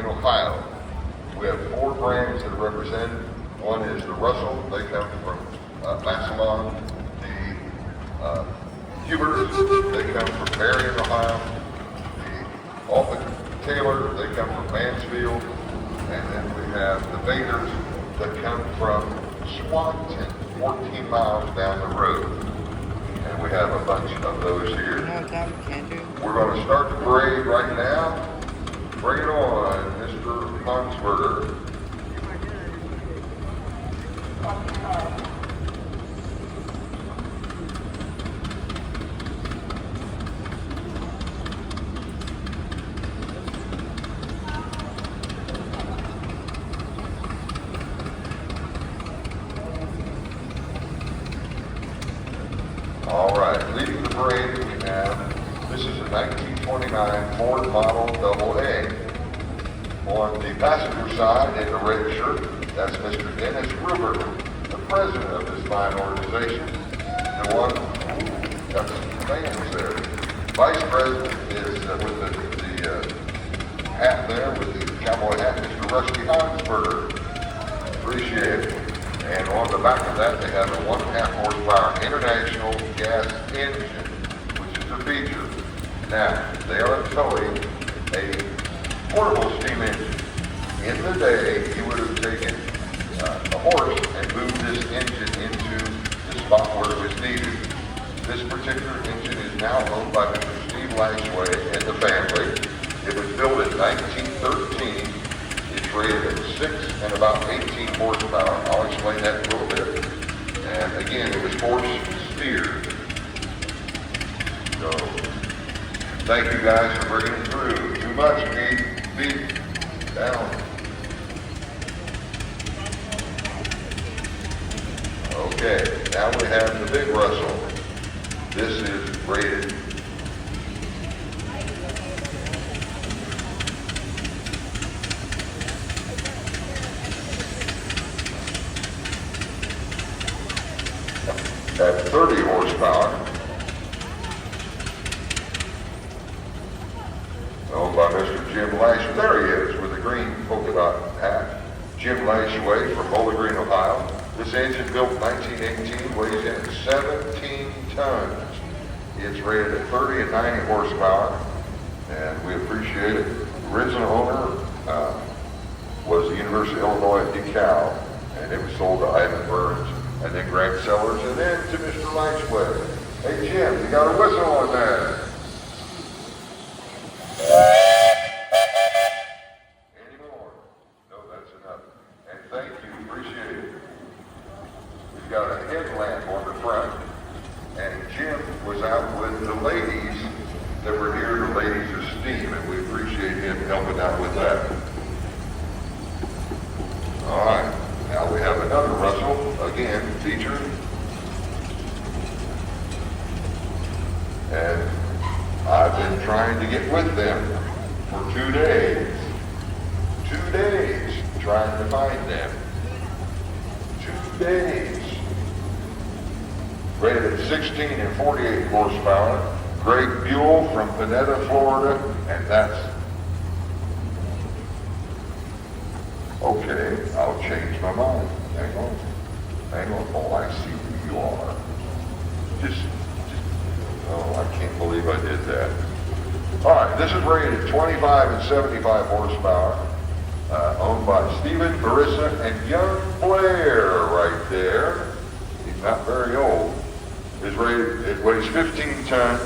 In Ohio, we have 4 brands that are represented. One is the Russell. They come from Massillon. The Hubers, they come from Marion, Ohio. The Alton Taylor, they come from Mansfield. And then we have the Vaders that come from Swanton, 14 miles down the road. And we have a bunch of those here. We're going to start the parade right now. Bring it on, Mr. Hansberger. All right, leading the parade we have, this is a 1929 Ford Model AA. On the passenger side in the red shirt, that's Mr. Dennis Gruber, the president of this fine organization. The one, got some fans there. Vice president is with the hat there, with the cowboy hat, Mr. Rusty Hansberger. Appreciate it. And on the back of that, they have a 1.5 horsepower international gas engine, which is a feature. Now, they are towing a portable steam engine. In the day, you would have taken a horse and moved this engine into the spot where it was needed. This particular engine is now owned by Mr. Steve Lashway and the family. It was built in 1913. It's rated at 6 and about 18 horsepower. I'll explain that in a little bit. And again, it was force steered. So, thank you guys for bringing it through. Too much, Pete. Down. Okay, now we have the Big Russell. This is rated at 30 horsepower, owned by Mr. Jim Lashway. There he is with the green polka dot hat. Jim Lashway from Bowling Green, Ohio. This engine built in 1918 weighs in at 17 tons. It's rated at 30 and 90 horsepower, and we appreciate it. The original owner was the University of Illinois at DeKalb, and it was sold to Ivan Burns, and then Grant Sellers, and then to Mr. Lashway. Hey Jim, you got a whistle on there. Any more? No, that's enough. And thank you, appreciate it. We've got a headlamp on the front, and Jim was out with the ladies that were here, the ladies of STEAM, and we appreciate him helping out with that. All right. Now we have another Russell, again, featured. And I've been trying to get with them for 2 days. 2 days trying to find them. 2 days. Rated at 16 and 48 horsepower. Greg Buell from Panetta, Florida, and that's okay, I'll change my mind. Hang on. Hang on. Oh, I see who you are. Oh, I can't believe I did that. All right, this is rated 25 and 75 horsepower, owned by Stephen, Marissa, and young Blair right there. He's not very old. It's rated, it weighs 15 tons,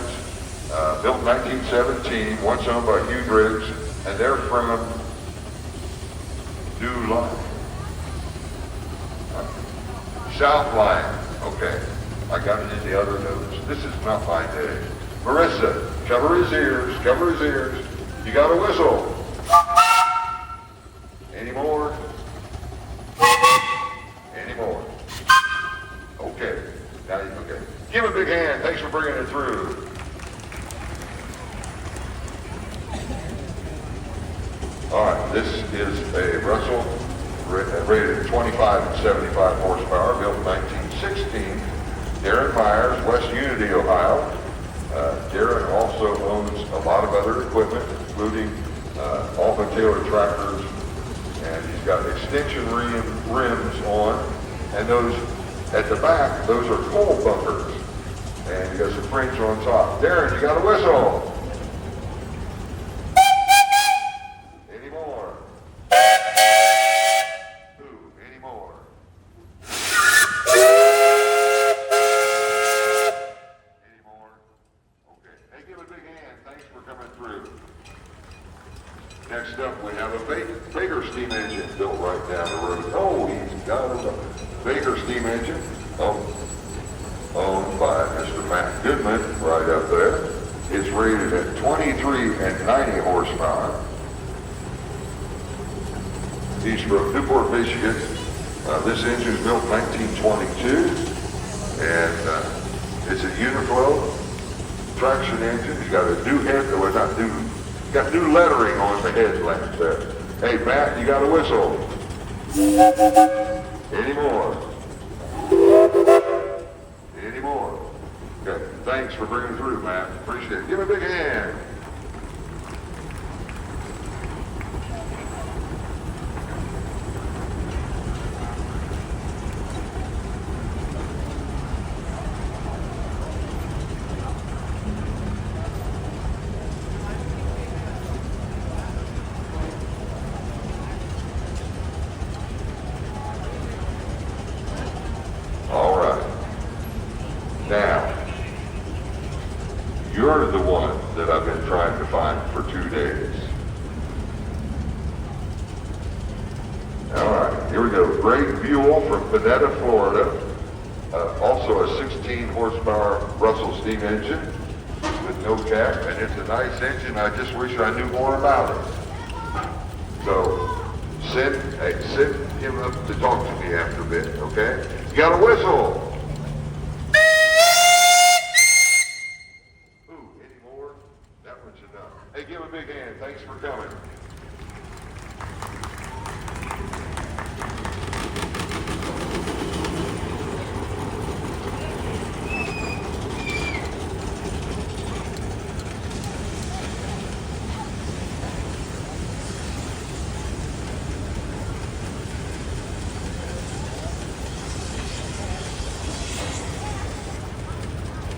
built in 1917, once owned by Hugh Driggs, and they're from New Line. South Line. Okay. I got it in the other notes. This is not my day. Marissa, cover his ears. Cover his ears. You got a whistle. Any more? Any more? Okay. Now you okay. Give him a big hand. Thanks for bringing it through. All right, this is a Russell rated 25 and 75 horsepower, built in 1916. Darren Myers, West Unity, Ohio. Darren also owns a lot of other equipment, including Alpha Taylor tractors, and he's got extension rims on, and those at the back, those are coal bumpers, and you got some French on top. Darren, you got a whistle. Any more? Ooh, any more? Any more? Okay. Hey, give a big hand. Thanks for coming through. Next up, we have a Baker steam engine built right down the road. Oh, he's got a Baker steam engine owned by Mr. Matt Goodman right up there. It's rated at 23 and 90 horsepower. He's from Newport, Michigan. This engine is built in 1922, and it's a Uniflow traction engine. He's got a new head, well, not new. Got new lettering on the headlamps there. Hey, Matt, you got a whistle? Any more? Any more? Okay, thanks for bringing it through, Matt. Appreciate it. Give him a big hand. All right. Now, you're the one that I've been trying to find for 2 days. All right, here we go. Greg Buell from Panetta, Florida. Also a 16 horsepower Russell steam engine with no cap, and it's a nice engine. I just wish I knew more about it. So send him up to talk to me after a bit, okay? You got a whistle? Ooh, any more? That one's enough. Hey, give him a big hand. Thanks for coming.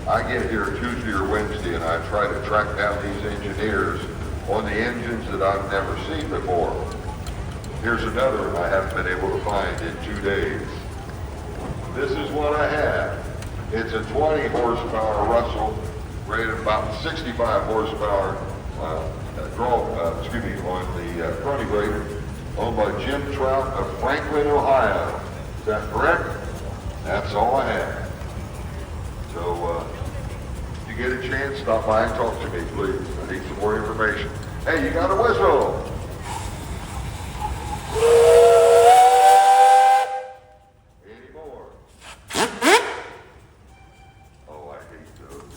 I get here Tuesday or Wednesday and I try to track down these engineers on the engines that I've never seen before. Here's another one I haven't been able to find in 2 days. This is what I have. It's a 20 horsepower Russell, rated about 65 horsepower on the Crony brake, owned by Jim Trout of Franklin, Ohio. Is that correct? That's all I have. So, if you get a chance, stop by and talk to me, please. I need some more information. Hey, you got a whistle? Any more? Oh, I hate those.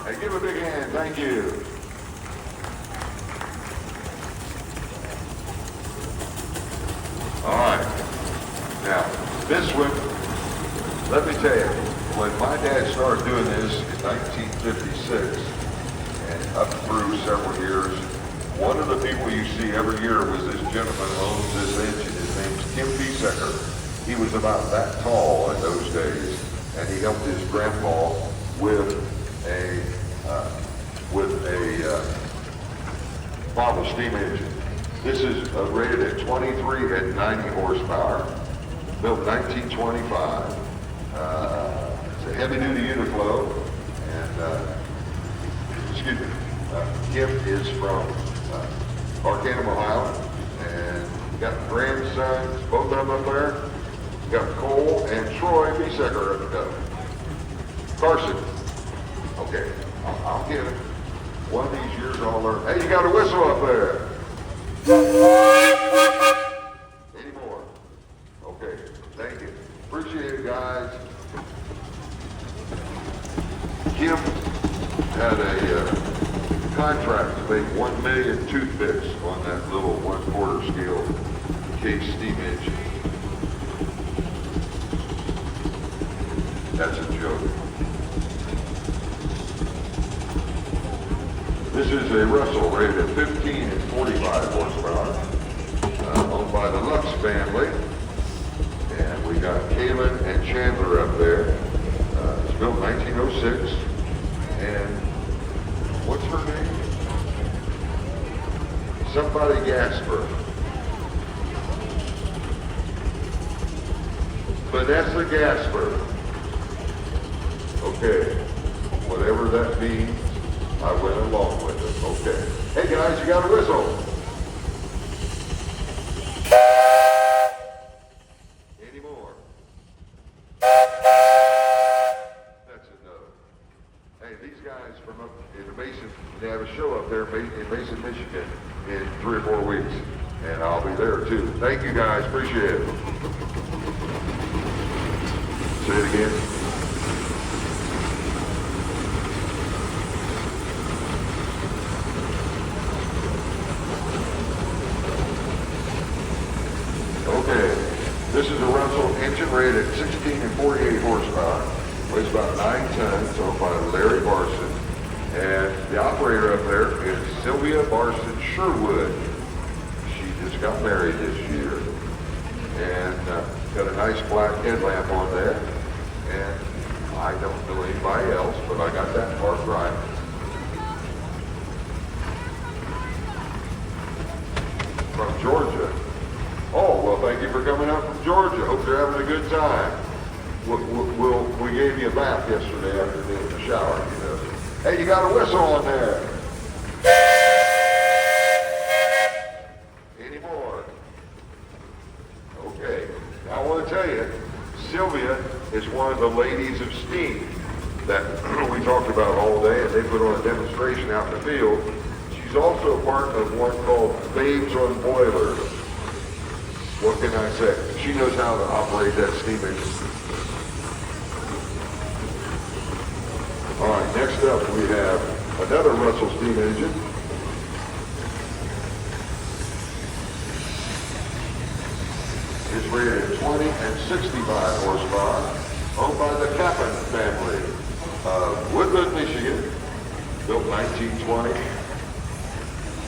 Hey, give a big hand. Thank you. All right. Now, this one, let me tell you. When my dad started doing this in 1956 and up through several years, one of the people you see every year was this gentleman who owns this engine. His name's Kim Biesecker. He was about that tall in those days, and he helped his grandpa with a model steam engine. This is rated at 23 and 90 horsepower, built 1925. It's a heavy-duty Uniflow, and Kim is from Arcanum, Ohio, and got grandsons, both of them up there. Got Cole and Troy Biesecker up there. Carson. Okay, I'll get it. One of these years I'll learn. Hey, you got a whistle up there. Any more? Okay, thank you. Appreciate it, guys. Kim had a contract to make 1 million toothpicks on that little 1/4 scale case steam engine. That's a joke. This is a Russell rated at 15 and 45 horsepower, owned by the Lux family. And we got Kaylin and Chandler up there. It's built 1906. And what's her name? Somebody Gasper. Vanessa Gasper. Okay. Whatever that means, I went along with it. Okay. Hey guys, you got a whistle. Any more? That's enough. Hey, these guys from up in Mason, they have a show up there in Mason, Michigan in 3 or 4 weeks. And I'll be there too. Thank you guys, appreciate it. Say it again. Okay, this is a Russell engine rated at 16 and 48 horsepower. Weighs about 9 tons, owned by Larry Barson. And the operator up there is Sylvia Barson Sherwood. She just got married this year. And got a nice black headlamp on there. And I don't know anybody else, but I got that part right. From Georgia. Oh, well, thank you for coming out from Georgia. Hope you're having a good time. We gave you a bath yesterday after the shower, you know. Hey, you got a whistle on there. Any more? Okay. Now, I want to tell you, Sylvia is one of the ladies of steam that we talked about all day, and they put on a demonstration out in the field. She's also part of one called Babes on Boilers. What can I say? She knows how to operate that steam engine. All right, next up we have another Russell steam engine. It's rated at 20 and 65 horsepower, owned by the Kappan family of Woodland, Michigan, built 1920.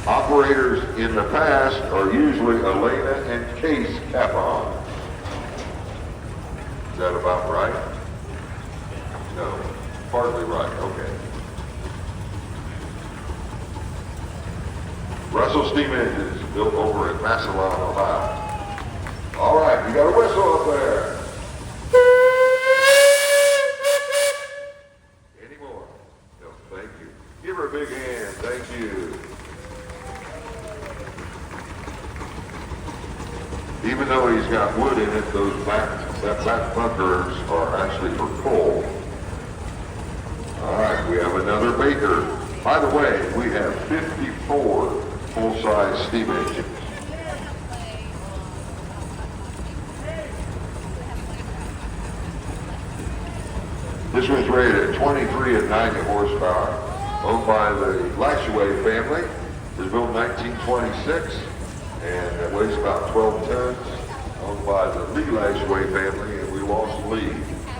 Operators in the past are usually Elena and Case Kappan. Is that about right? No, partly right, okay. Russell Steam Engines, built over at Massillon, Ohio. All right, you got a whistle up there. Any more? No, thank you. Give her a big hand, thank you. Even though he's got wood in it, those back bunkers are actually for coal. All right, we have another Baker. By the way, we have 54 full-size steam engines. This one's rated at 23 and 90 horsepower, owned by the Lashaway family. It was built in 1926. And it weighs about 12 tons, owned by the Lee Lashaway family, and we lost Lee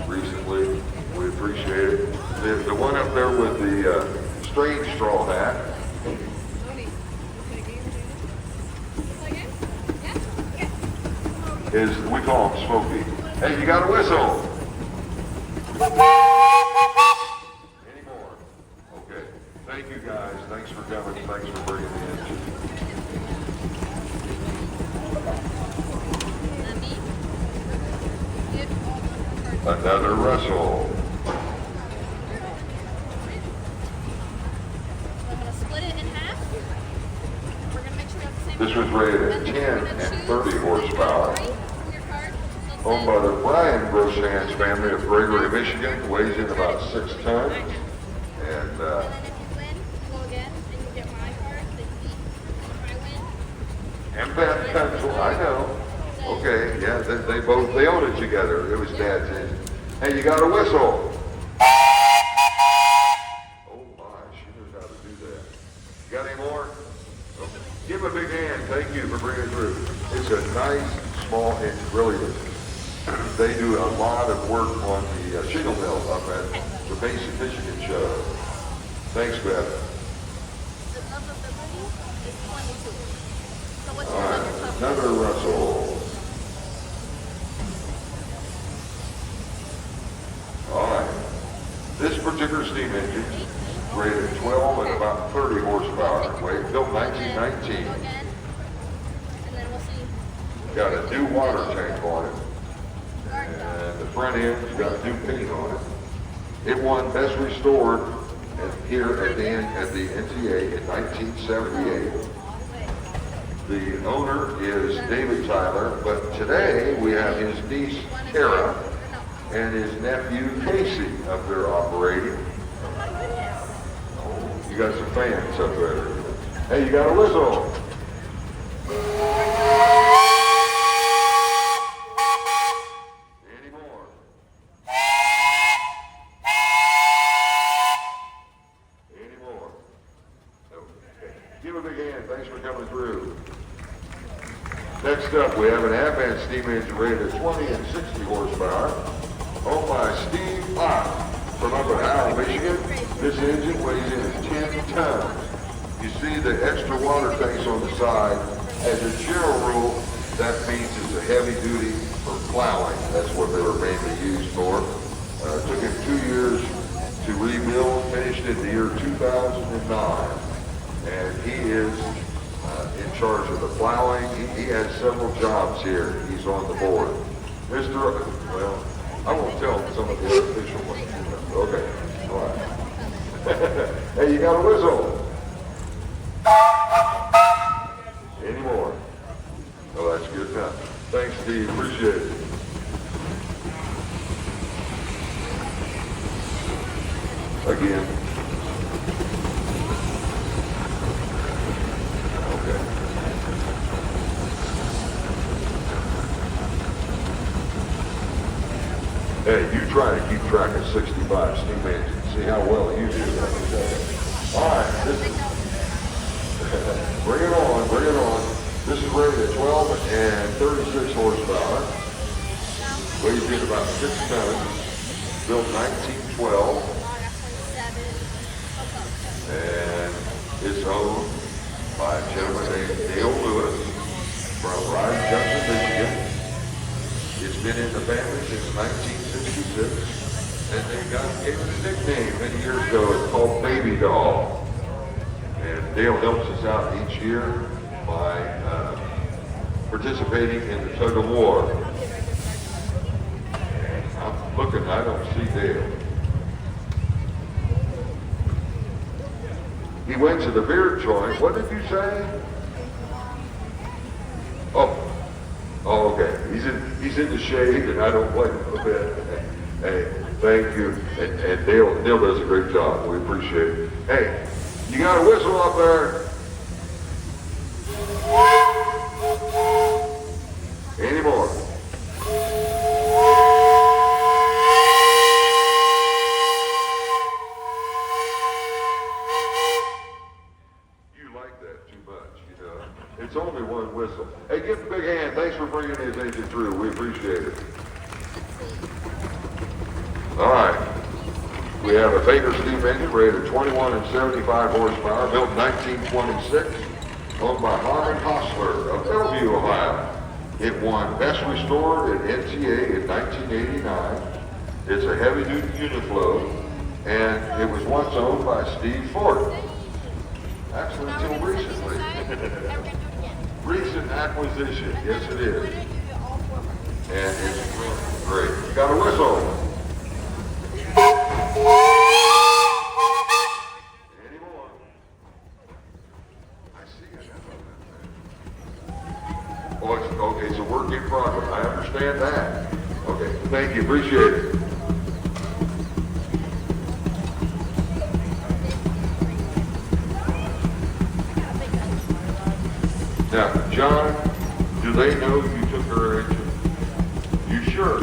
recently. We appreciate it. The one up there with the strange straw hat is, we call him Smokey. Hey, you got a whistle? Any more? Okay. Thank you guys. Thanks for coming. Thanks for bringing me in. Another Russell. I'm going to split it in half. We're going to make sure we have the same. This was rated at 10 and 30 horsepower. Owned by the Brian Grossan's family of Gregory, Michigan. Weighs in about 6 tons. And And then if you win, go again, and you get my card. If I win. and Beth Pencil, I know. Okay, yeah, they own it together. It was Dad's engine. Hey, you got a whistle? Oh my, she knows how to do that. You got any more? Okay. Give him a big hand. Thank you for bringing it through. It's a nice, small engine, really. They do a lot of work on the shingle mill up at the Mason, Michigan show. Thanks, Beth. what's All right, another tough another Russell. All right. This particular steam engine is rated 12 and about 30 horsepower. Built 1919. Go again, and then we'll see. Got a new water tank on it. And the front end's got new paint on it. It won Best Restored here at the NTA in 1978. The owner is David Tyler, but today we have his niece Tara and his nephew Casey up there operating. Oh, you got some fans up there. Hey, you got a whistle. Any more? Any more? Okay. Give a big hand. Thanks for coming through. Next up, we have an Advent steam engine rated 20 and 60 horsepower, owned by Steve Ott from up in Howell, Michigan. This engine weighs in 10 tons. You see the extra water tanks on the side. As a general rule, that means it's a heavy duty for plowing. That's what they were mainly used for. It took him 2 years to rebuild, finished in the year 2009. And he is in charge of the plowing. He has several jobs here. He's on the board. Well, I won't tell some of the other official ones. Okay, all right. Hey, you got a whistle. Any more? Oh, that's good enough. Thanks, Steve. Appreciate it. Again. Okay. Hey, you try to keep track of 65 steam engines. See how well you do. All right, bring it on, bring it on. This is rated at 12 and 36 horsepower. Weighs in about 6 tons. Built 1912. And it's owned by a gentleman named Dale Lewis from Ryan Junction, Michigan. It's been in the family since 1966. And they gave it a nickname many years ago. It's called Baby Doll. And Dale helps us out each year by participating in the tug of war. And I'm looking, I don't see Dale. He went to the beer joint. What did you say? Oh, okay. He's in the shade, and I don't blame him a bit. Hey, thank you. And Dale does a great job. We appreciate it. Hey, you got a whistle up there? Any more? You like that too much, you know. It's only one whistle. Hey, give him a big hand. Thanks for bringing his engine through. We appreciate it. All right. We have a Baker steam engine rated 21 and 75 horsepower, built in 1926, owned by Harmon Hostler of Bellevue, Ohio. It won Best Restored at NTA in 1989. It's a heavy-duty Uniflow, and it was once owned by Steve Ford. Actually, until recently. Recent acquisition, yes it is. And it's great. You got a whistle. Any more? I see it. Oh, it's okay. It's a work in progress. I understand that. Okay. Thank you. Appreciate it. Now, John, do they know you took her engine? You sure?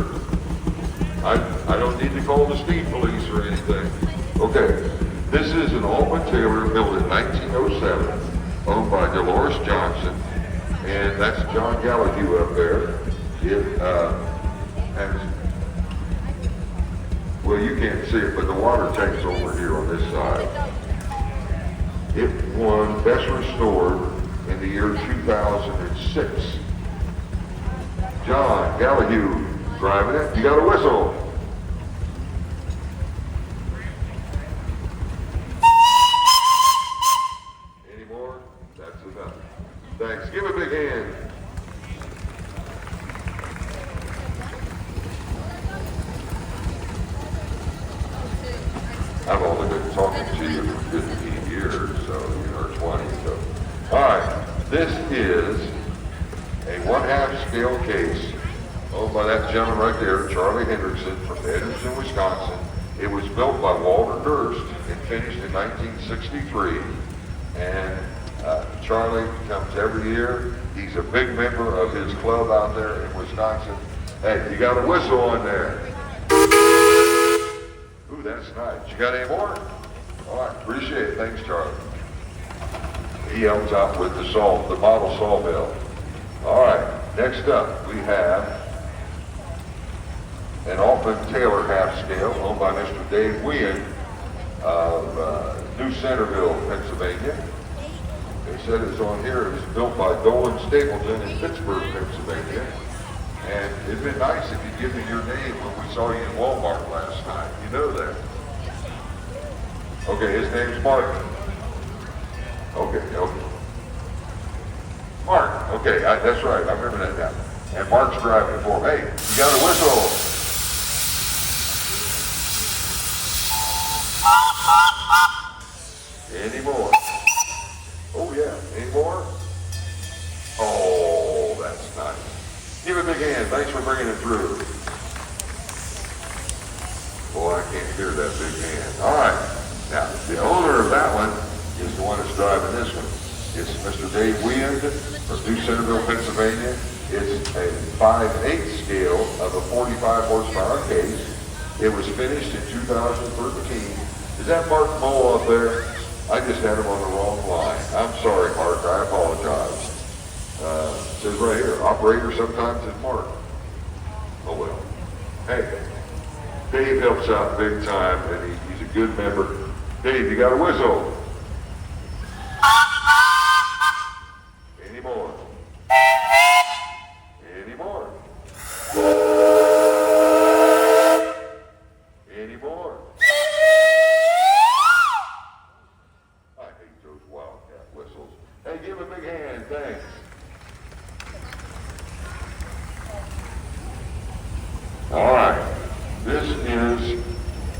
I don't need to call the steam police or anything. Okay, this is an Altman Taylor built in 1907, owned by Dolores Johnson, and that's John Gallagher up there. It has, well, you can't see it, but the water tank's over here on this side. It won Best Restored in the year 2006. John Gallagher driving it. You got a whistle. Any more? That's enough. Thanks. Give a big hand. I've only been talking to you for 15 years, or 20, so. All right, this is a 1/2 scale case owned by that gentleman right there, Charlie Hendrickson from Edison, Wisconsin. It was built by Walter Durst and finished in 1963. And Charlie comes every year. He's a big member of his club out there in Wisconsin. Hey, you got a whistle on there. Ooh, that's nice. You got any more? All right, appreciate it. Thanks, Charlie. He helps out with the model sawmill. All right, next up we have an Altman Taylor half scale owned by Mr. Dave Wien of New Centerville, Pennsylvania. They said it's on here. It was built by Dolan Stapleton in Pittsburgh, Pennsylvania. And it'd been nice if you'd give me your name when we saw you in Walmart last night. You know that. Okay, his name's Mark. Okay. Mark, okay, that's right. I remember that now. And Mark's driving for him. Hey, you got a whistle. Any more? Oh yeah, any more? Oh, that's nice. Give a big hand. Thanks for bringing it through. Boy, I can't hear that big hand. All right. Now, the owner of that one is the one that's driving this one. It's Mr. Dave Wien from New Centerville, Pennsylvania. It's a 5/8 scale of a 45 horsepower case. It was finished in 2013. Is that Mark Moe up there? I just had him on the wrong line. I'm sorry, Mark. I apologize. It says right here, operator sometimes is Mark. Oh well. Hey, Dave helps out big time, and he's a good member. Dave, you got a whistle? Any more? Any more? Any more? I hate those wildcat whistles. Hey, give him a big hand, thanks. All right, this is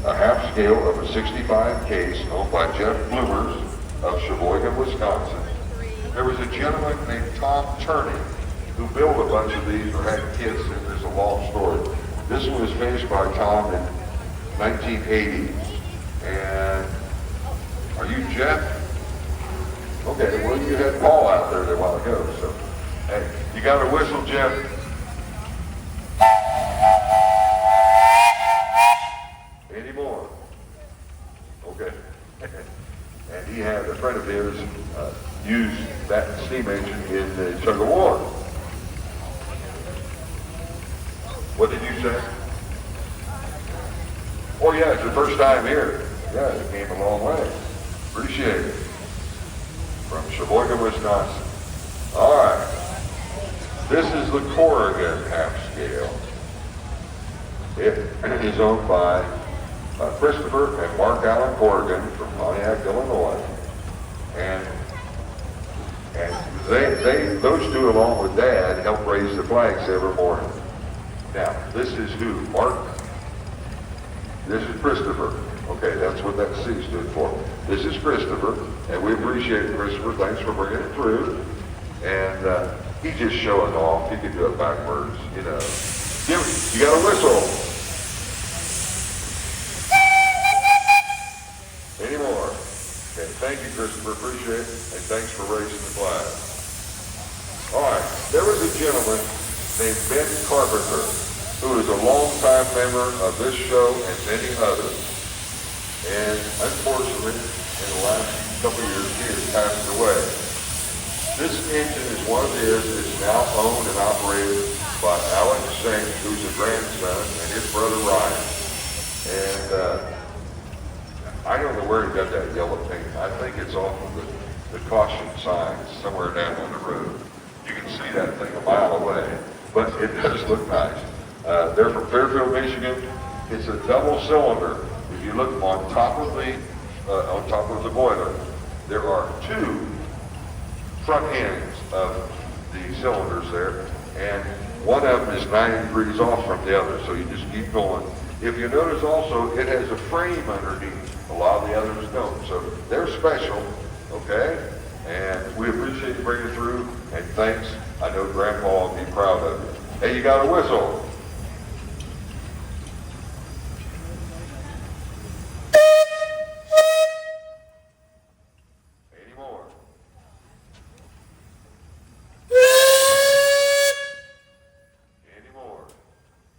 a half scale of a 65 case owned by Jeff Bloomers of Sheboygan, Wisconsin. There was a gentleman named Tom Turney who built a bunch of these or had kids, and there's a long story. This one was finished by Tom in 1980. And are you Jeff? Okay, well you had Paul out there a while ago, so hey, you got a whistle, Jeff? Any more? Okay. And he had a friend of his use that steam engine in the Tug of War. What did you say? Oh yeah, it's the first time here. Yeah, it came a long way. Appreciate it. From Sheboygan, Wisconsin. All right. This is the Corrigan half scale. It is owned by Christopher and Mark Allen Corrigan from Pontiac, Illinois. And those two, along with Dad, help raise the flags every morning. Now, this is who? Mark? This is Christopher. Okay, that's what that C stood for. This is Christopher, and we appreciate it, Christopher. Thanks for bringing it through. And he's just showing off. He can do it backwards, you know. You got a whistle. Any more? Okay, thank you, Christopher. Appreciate it. And thanks for raising the flag. All right, there was a gentleman named Ben Carpenter, who is a longtime member of this show and many others. And unfortunately, in the last couple of years, he has passed away. This engine is one of his. It's now owned and operated by Alex Sink, who's a grandson, and his brother Ryan. And I don't know where he got that yellow paint. I think it's off of the caution signs somewhere down on the road. You can see that thing a mile away, but it does look nice. They're from Fairfield, Michigan. It's a double cylinder. If you look on top of the boiler, there are two front ends of the cylinders there, and one of them is 90 degrees off from the other, so you just keep going. If you notice also, it has a frame underneath. A lot of the others don't, so they're special, okay? And we appreciate you bringing it through, and thanks. I know Grandpa will be proud of you. Hey, you got a whistle. Any more? Any more?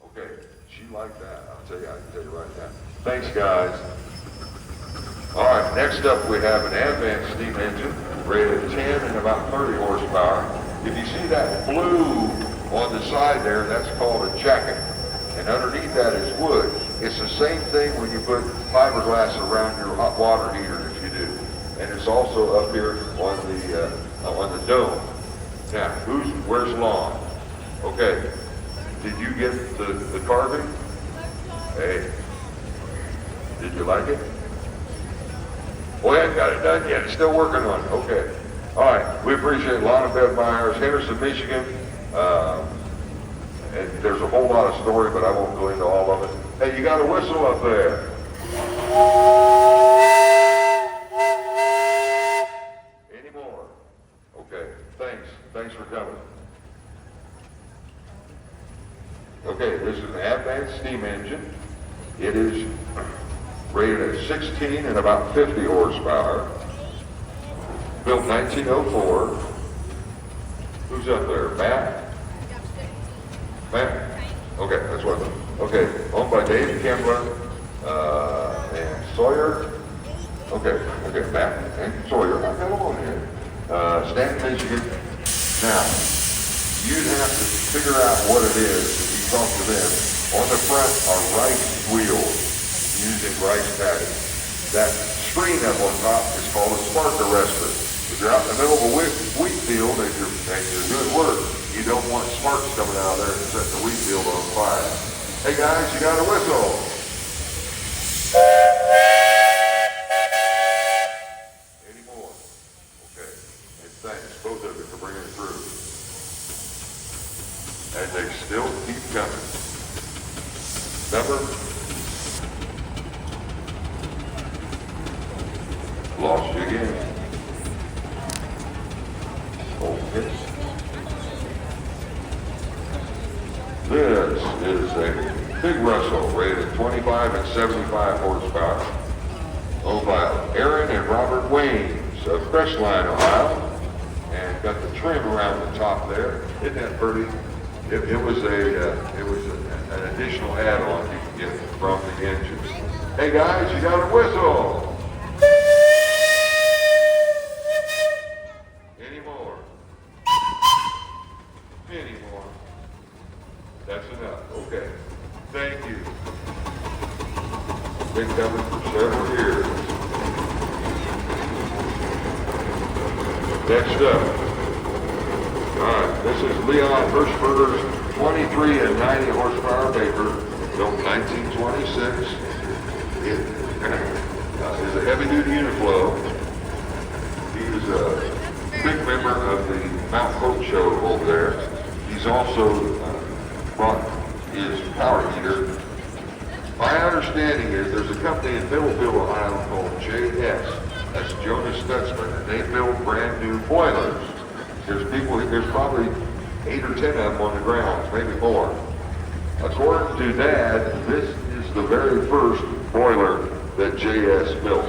Okay, she liked that. I can tell you right now. Thanks, guys. All right, next up we have an advanced steam engine, rated 10 and about 30 horsepower. If you see that blue on the side there, that's called a jacket. And underneath that is wood. It's the same thing when you put fiberglass around your hot water heater, if you do. And it's also up here on the dome. Now, where's Lon? Okay, did you get the carving? Hey, did you like it? Well, I haven't got it done yet. It's still working on it. Okay. All right. We appreciate Lana Beth Myers, Henderson, Michigan. And there's a whole lot of story, but I won't go into all of it. Hey, you got a whistle up there. Any more? Okay. Thanks. Thanks for coming. Okay, this is an advanced steam engine. It is rated at 16 and about 50 horsepower. Built 1904. Who's up there? Matt? Matt? Okay, that's what. Okay, owned by Dave Kembler and Sawyer. Okay, Matt and Sawyer. I've got them on here. Stanton, Michigan. Now, you'd have to figure out what it is if you talk to them. On the front are rice wheels using rice paddy. That screen up on top is called a spark arrestor. If you're out in the middle of a wheat field and you're doing work, you don't want sparks coming out of there and set the wheat field on fire. Hey guys, you got a whistle. Any more? Okay. And thanks, both of you, for bringing it through. And they still keep coming. Number? Lost you again. Okay. This is a Big Russell rated 25 and 75 horsepower, owned by Aaron and Robert Waynes of Crestline, Ohio, and got the trim around the top there. Isn't that pretty? It was an additional add-on you can get from the engine. Hey guys, you got a whistle. Any more? Any more? That's enough. Okay. Thank you. Been coming for several years. Next up. Alright, this is Leon Hirschberger's 23 and 90 horsepower Vapor, built 1926. It is a heavy-duty Uniflow. He is a big member of the Mount Hope show over there. He's also brought his power heater. My understanding is there's a company in Middlefield, Ohio called JS. That's Jonas Stutzman, and they build brand new boilers. There's probably 8 or 10 of them on the grounds, maybe more. According to Dad, this is the very first boiler that JS built.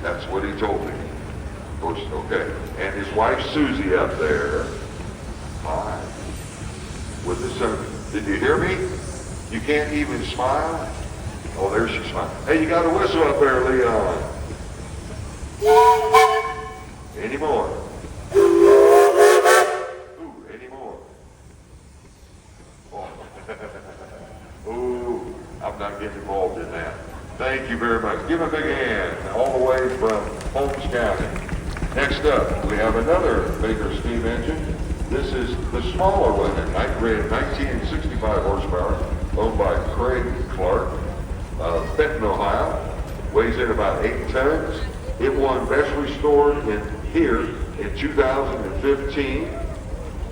That's what he told me. Of course, okay. And his wife Susie up there. Hi. With the sun. Did you hear me? You can't even smile? Oh, there she smiled. Hey, you got a whistle up there, Leon. Any more? Ooh, any more? Oh. Ooh, I'm not getting involved in that. Thank you very much. Give a big hand all the way from Holmes County. Next up, we have another Baker steam engine. This is the smaller one, rated 1965 horsepower, owned by Craig Clark of Benton, Ohio. Weighs in about 8 tons. It won Best Restored here in 2015,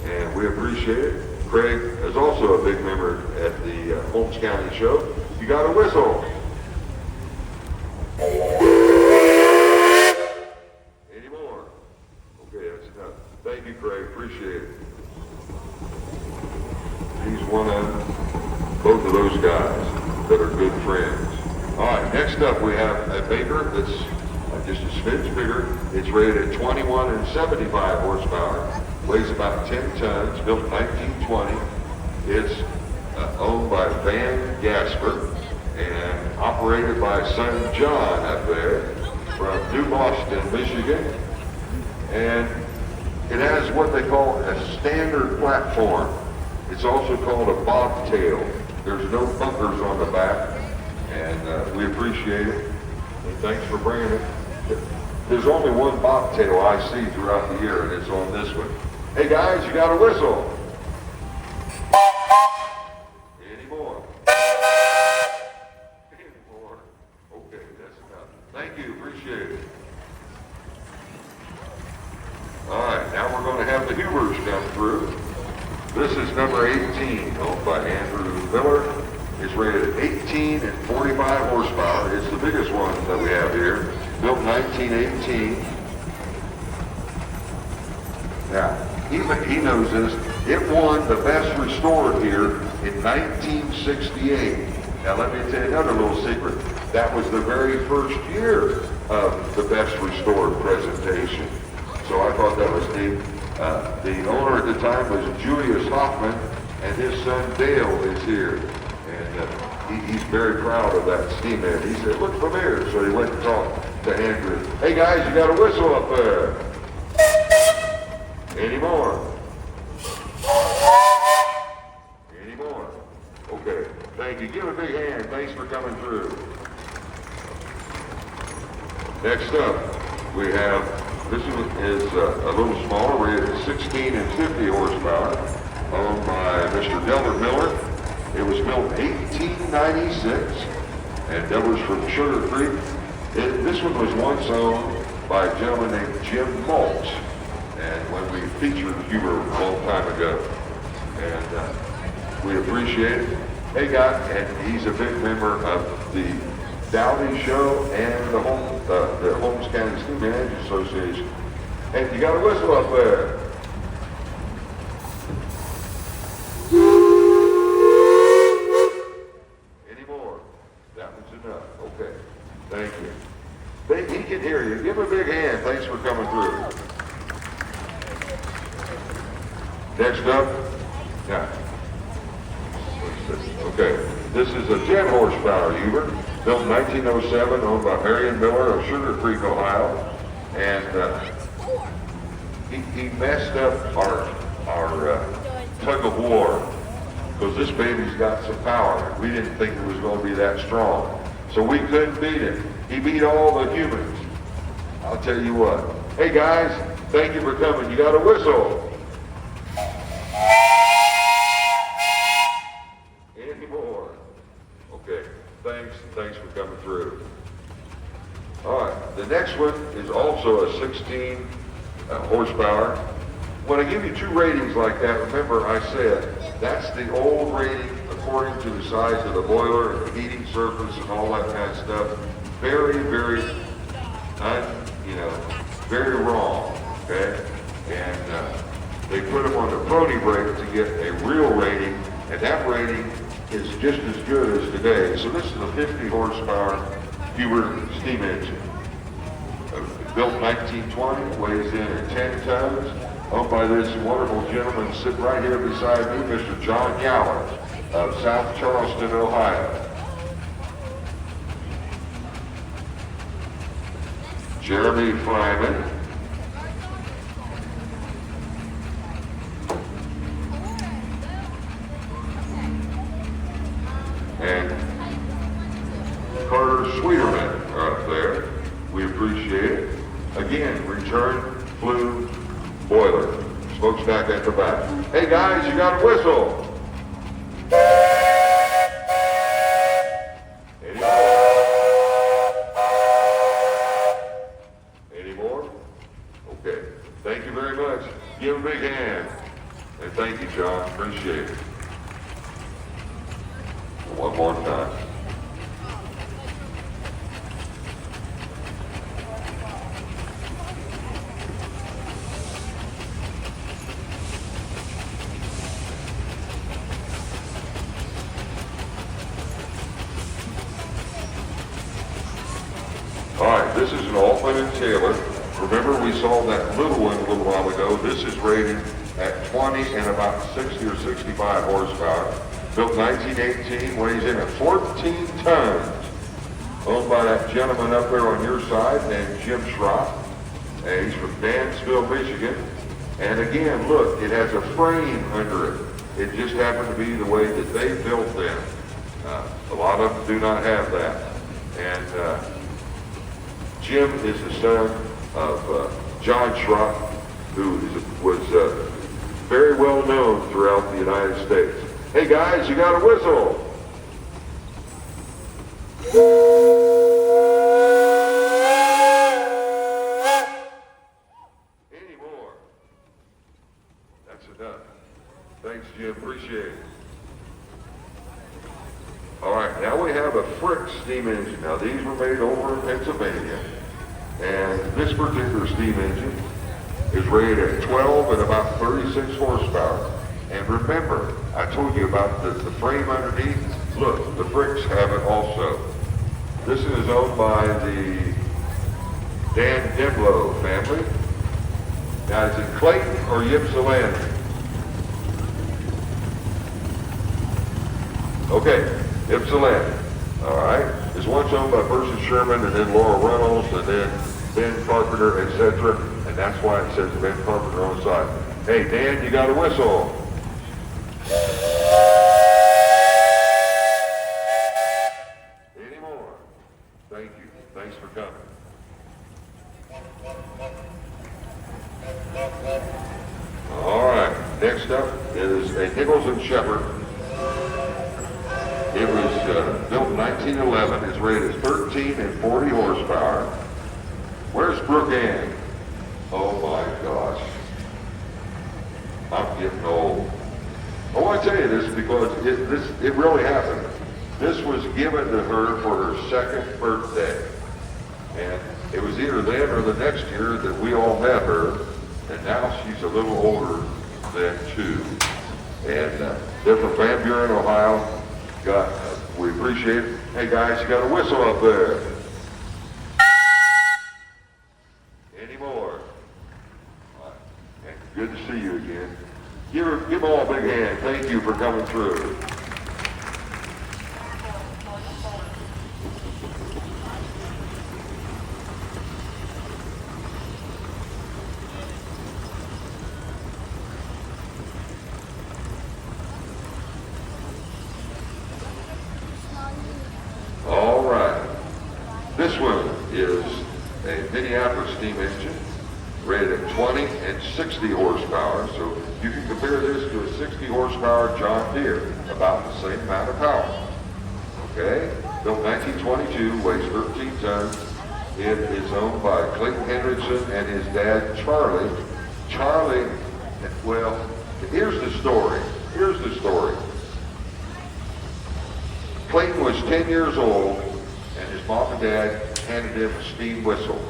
and we appreciate it. Craig is also a big member at the Holmes County Show. You got a whistle. Any more? Okay, that's enough. Thank you, Craig. Appreciate it. He's one of both of those guys that are good friends. All right, next up we have a Baker that's just a smidge bigger. It's rated at 21 and 75 horsepower. Weighs about 10 tons, built in 1920. It's owned by Van Gasper and operated by son John up there from New Boston, Michigan. And it has what they call a standard platform. It's also called a bobtail. There's no bumpers on the back, and we appreciate it. And thanks for bringing it. There's only one bobtail I see throughout the year, and it's on this one. Hey guys, you got a whistle? Any more? Any more? Okay, that's enough. Thank you, appreciate it. All right, now we're going to have the Hubers come through. This is number 18, owned by Andrew Miller. It's rated 18 and 45 horsepower. It's the biggest one that we have here. Built in 1918. Now, he knows this. It won the Best Restored here in 1968. Now, let me tell you another little secret. That was the very first year of the Best Restored presentation. So I thought that was neat. The owner at the time was Julius Hoffman, and his son Dale is here. And he's very proud of that steam engine. He said, "Look familiar." So he went and talked to Andrew. Hey guys, you got a whistle up there. Any more? Any more? Okay, thank you. Give a big hand. Thanks for coming through. Next up, we have, this one is a little smaller, rated 16 and 50 horsepower, owned by Mr. Delbert Miller. It was built in 1896, and Delbert's from Sugar Creek. This one was once owned by a gentleman named Jim Maltz, and when we featured Huber a long time ago, and we appreciate it. Hey guy, and he's a big member of the Dowdy Show and the Holmes County Steam Engine Association. And you got a whistle up there. Any more? That one's enough. Okay. Thank you. He can hear you. Give him a big hand. Thanks for coming through. Next up, yeah. Okay, this is a 10 horsepower Huber, built in 1907, owned by Marion Miller of Sugar Creek, Ohio. And he messed up our tug of war, because this baby's got some power. We didn't think it was going to be that strong. So we couldn't beat him. He beat all the humans. I'll tell you what. Hey guys, thank you for coming. You got a whistle. Any more? Okay, thanks for coming through. All right, the next one is also a 16 horsepower. When I give you two ratings like that, remember I said that's the old rating according to the size of the boiler and the heating surface and all that kind of stuff. Very, very, very wrong, okay? And they put them on the Prony brake to get a real rating, and that rating is just as good as today. So this is a 50 horsepower Huber steam engine. Built 1920, weighs in at 10 tons, owned by this wonderful gentleman sitting right here beside me, Mr. John Yower of South Charleston, Ohio. Jeremy Fryman. And Carter Sweeterman are up there. We appreciate it. Again, return back at the back. Hey guys, you got a whistle. Any more? Any more? Okay. Thank you very much. Give him a big hand. And thank you, John. Appreciate it. One more time. All right, this is an Altman and Taylor. Remember we saw that little one a little while ago. This is rated at 20 and about 60 or 65 horsepower. Built 1918, weighs in at 14 tons. Owned by that gentleman up there on your side named Jim Schropp. He's from Dansville, Michigan. And again, look, it has a frame under it. It just happened to be the way that they built them. A lot of them do not have that. And Jim is the son of John Schropp, who was very well known throughout the United States. Hey guys, you got a whistle. Any more? That's enough. Thanks, Jim. Appreciate it. All right, now we have a Frick steam engine. Now these were made over in Pennsylvania, and this particular steam engine is rated at 12 and about 36 horsepower. And remember, I told you about the frame underneath. Look, the Fricks have it also. This is owned by the Dan Diblow family. Now, is it Clayton or Ypsilanti? Okay, Ypsilanti. All right. It's once owned by Percy Sherman, and then Laura Reynolds, and then Ben Carpenter, etc. And that's why it says Ben Carpenter on the side. Hey, Dan, you got a whistle. Any more? Thank you. Thanks for coming. All right. Next up is a Nichols and Shepard. It was built in 1911. It's rated 13 and 40 horsepower. Where's Brooke Ann? Oh my gosh. I'm getting old. Oh, I tell you this because it really happened. This was given to her for her second birthday. And it was either then or the next year that we all met her. And now she's a little older than two. And they're from Van Buren, Ohio. We appreciate it. Hey guys, you got a whistle up there. Any more? And good to see you again. Give them all a big hand. Thank you for coming through. All right. This one is a Minneapolis steam engine, rated at 20 and 60 horsepower. So you can compare this to a 60 horsepower John Deere, about the same amount of power. Okay? Built 1922, weighs 13 tons. It is owned by Clayton Hendrickson and his dad, Charlie. Charlie, well, here's the story. Here's the story. Clayton was 10 years old, and his mom and dad handed him a steam whistle.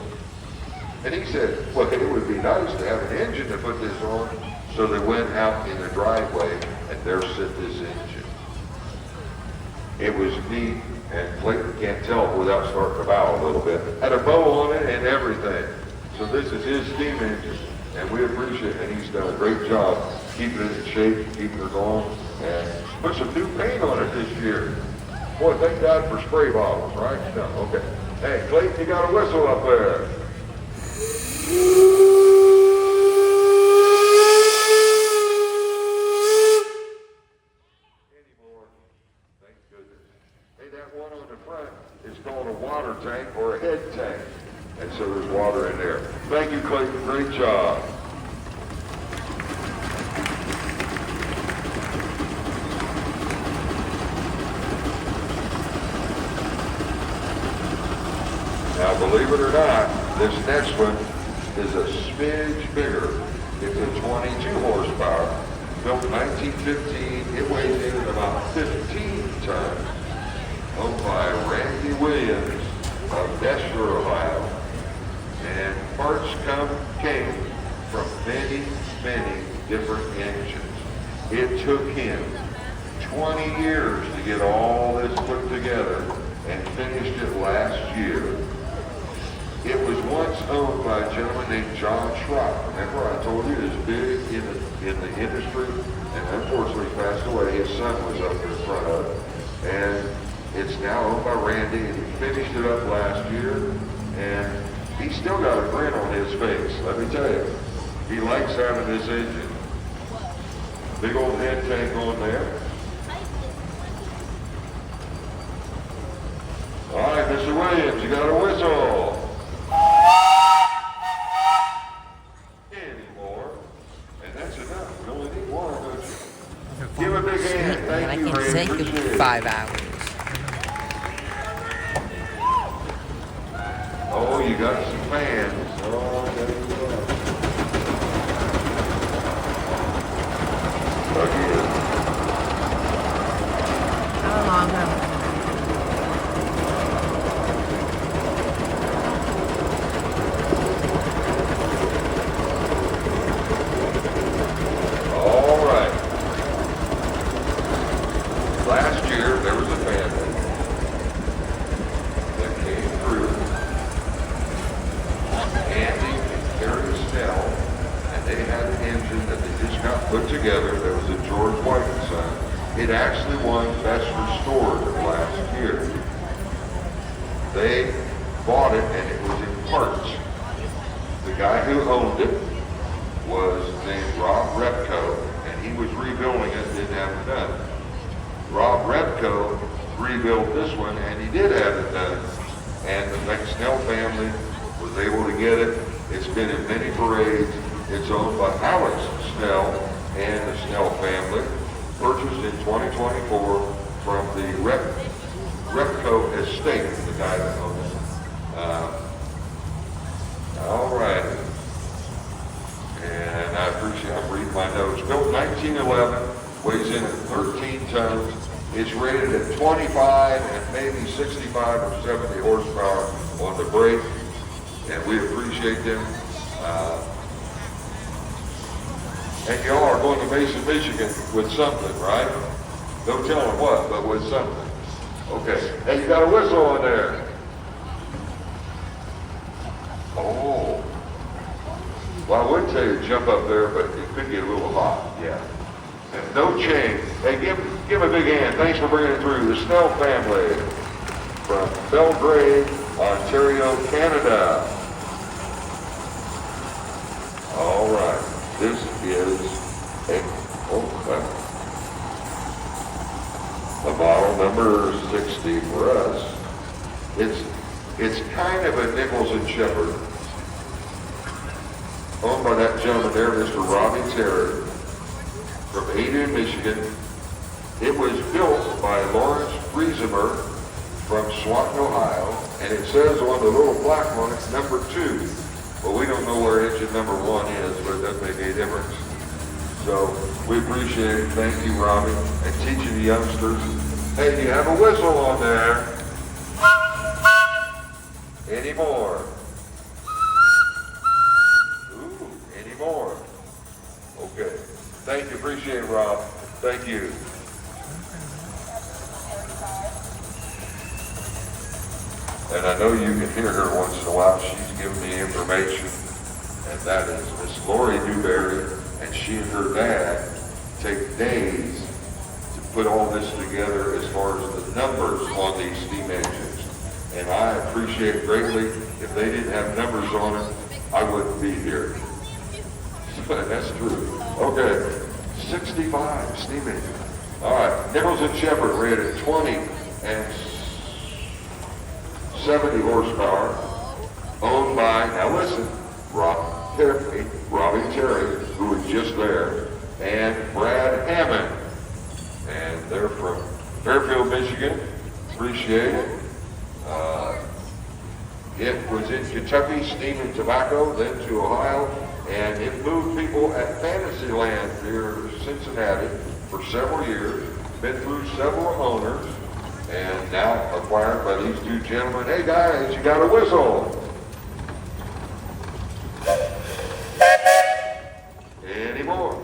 And he said, well, it would be nice to have an engine to put this on. So they went out in the driveway, and there sit this engine. It was neat, and Clayton can't tell without starting to bow a little bit. Had a bow on it and everything. So this is his steam engine, and we appreciate it. And he's done a great job keeping it in shape, keeping it going, and put some new paint on it this year. Boy, thank God for spray bottles, right? No, okay. Hey, Clayton, you got a whistle up there. Any more? Thank goodness. Hey, that one on the front is called a water tank or a head tank. And so there's water in there. Thank you, Clayton. Great job. believe it or not, this next one is a smidge bigger. It's a 22 horsepower, built in 1915. It weighs in at about 15 tons, owned by Randy Williams of Nashville, Ohio. And parts came from many, many different engines. It took him 20 years to get all this put together and finished it last year. It was once owned by a gentleman named John Schrock. Remember I told you he was big in the industry, and unfortunately passed away. His son was up in front of it. And it's now owned by Randy, and he finished it up last year, and he's still got a grin on his face, let me tell you. He likes having this engine. Big old head tank on there. All right, Mr. Williams, you got a whistle. Anymore. And that's enough. We only need one, don't you? Give a big hand. Thank you, Ray. Appreciate it. 5 hours. Oh, you got some fans. Oh, there you go. Again. How long ago? All right. Last year, there was a family that came through. Andy and Carrie Snell, and they had an engine that they just got put together. There was a George White and Son. It actually won Best Restored last year. They bought it and it was in parts. The guy who owned it was named Rob Repco, and he was rebuilding it, didn't have it done. Rob Repco rebuilt this one, and he did have it done. And the Snell family was able to get it. It's been in many parades. It's owned by Alex Snell and the Snell family. Purchased in 2024 from the Repco estate, the guy that owns it. All right. And I'm reading my notes. Built 1911, weighs in at 13 tons. It's rated at 25 and maybe 65 or 70 horsepower on the brake. And we appreciate them. And y'all are going to Mason, Michigan with something, right? Don't tell them what, but with something. Okay. Hey, you got a whistle on there. Oh. Well, I would tell you to jump up there, but it could get a little hot. Yeah. And no chain. Hey, give a big hand. Thanks for bringing it through. The Snell family from Belgrade, Ontario, Canada. All right. This is a model number 60 for us. It's kind of a Nichols and Shepard, owned by that gentleman there, Mr. Robbie Terry, from Adrian, Michigan. It was built by Lawrence Friesemer from Swanton, Ohio, and it says on the little plaque on it, number 2. Well, we don't know where engine number 1 is, but it doesn't make any difference. So we appreciate it. Thank you, Robbie, and teaching the youngsters. Hey, do you have a whistle on there? Any more? Ooh, any more? Okay. Thank you. Appreciate it, Rob. Thank you. And I know you can hear her once in a while. She's giving me information, and that is Miss Lori Newberry, and she and her dad take days to put all this together as far as the numbers on these steam engines. And I appreciate it greatly. If they didn't have numbers on it, I wouldn't be here. That's true. Okay, 65 steam engines. All right, Nichols and Shepard rated 20 and 70 horsepower, owned by, now listen, Robbie Terry, who was just there, and Brad Hammond. And they're from Fairfield, Michigan. Appreciate it. It was in Kentucky, steaming tobacco, then to Ohio, and it moved people at Fantasyland near Cincinnati for several years, been through several owners, and now acquired by these two gentlemen. Hey guys, you got a whistle? Any more?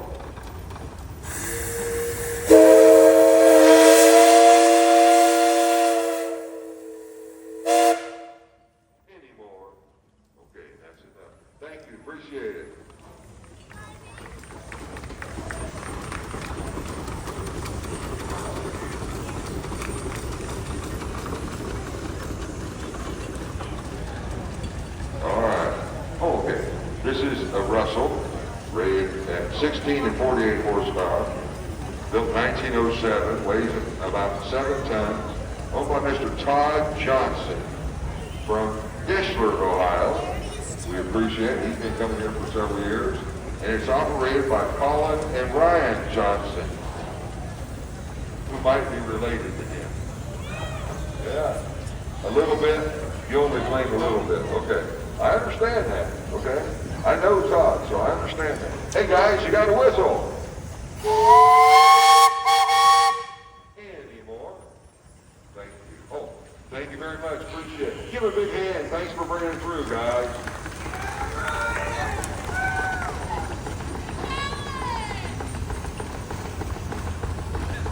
Any more? Okay, that's enough. Thank you, appreciate it. All right. Oh, okay. This is a Russell, rated at 16 and 48 horsepower, built 1907, weighs about 7 tons, owned by Mr. Todd Johnson from Dishler, Ohio. We appreciate it. He's been coming here for several years. And it's operated by Colin and Ryan Johnson, who might be related to him. Yeah, a little bit. You only claim a little bit. Okay. I understand that. Okay. I know Todd, so I understand that. Hey guys, you got a whistle? Any more? Thank you. Oh, thank you very much. Appreciate it. Give a big hand. Thanks for bringing it through, guys.